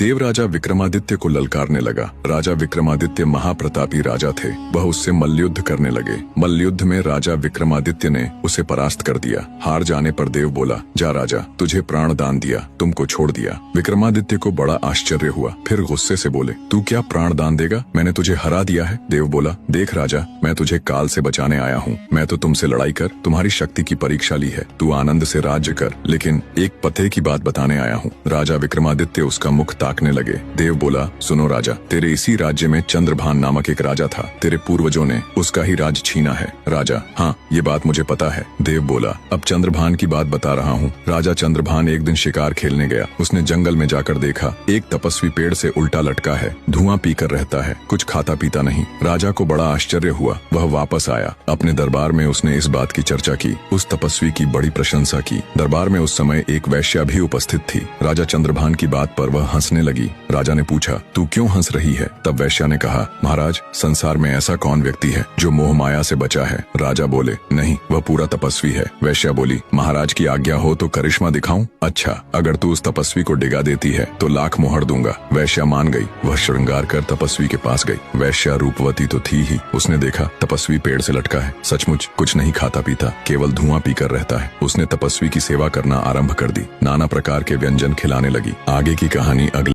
देव राजा विक्रमादित्य को ललकारने लगा। राजा विक्रमादित्य महाप्रतापी राजा थे। वह उससे मल्लयुद्ध करने लगे। मल्लयुद्ध में राजा विक्रमादित्य ने उसे परास्त कर दिया। हार जाने पर देव बोला, जा राजा, तुझे प्राण दान दिया, तुमको छोड़ दिया। विक्रमादित्य को बड़ा आश्चर्य हुआ। फिर गुस्से से बोले, तू क्या प्राण दान देगा? मैंने तुझे हरा दिया है। देव बोला, देख राजा, मैं तुझे काल से बचाने आया हूँ। मैं तो तुमसे लड़ाई कर तुम्हारी शक्ति की परीक्षा ली है। तू आनंद से राज्य कर, लेकिन एक पते की बात बताने आया हूँ। राजा विक्रमादित्य उसका मुख ताकने लगे। देव बोला, सुनो राजा, तेरे इसी राज्य में चंद्रभान नामक एक राजा था। तेरे पूर्वजों ने उसका ही राज छीना है। राजा, हाँ, ये बात मुझे पता है। देव बोला, अब चंद्रभान की बात बता रहा हूँ। राजा चंद्रभान एक दिन शिकार खेलने गया। उसने जंगल में जाकर देखा, एक तपस्वी पेड़ से उल्टा लटका है, धुआं पीकर रहता है, कुछ खाता पीता नहीं। राजा को बड़ा आश्चर्य हुआ। वह वापस आया। अपने दरबार में उसने इस बात की चर्चा की। उस तपस्वी की बड़ी प्रशंसा की। दरबार में उस समय एक वैश्या भी उपस्थित थी। राजा चंद्रभान की बात पर वह हंसने लगी। राजा ने पूछा, तू क्यों हंस रही है? तब वैश्या ने कहा, महाराज, संसार में ऐसा कौन व्यक्ति है जो मोह माया से बचा है? राजा बोले, नहीं, वह पूरा तपस्वी है। वैश्या बोली, महाराज की आज्ञा हो तो करिश्मा दिखाऊं? अच्छा, अगर तू उस तपस्वी को डिगा देती है तो लाख मोहर दूंगा। वैश्या मान गई। वह श्रृंगार कर तपस्वी के पास गई। वैश्या रूपवती तो थी ही। उसने देखा तपस्वी पेड़ से लटका है, सचमुच कुछ नहीं खाता पीता, केवल धुआं पीकर रहता है। उसने तपस्वी की सेवा करना आरंभ कर दी। नाना प्रकार के व्यंजन खिलाने लगी। आगे की कहानी अगले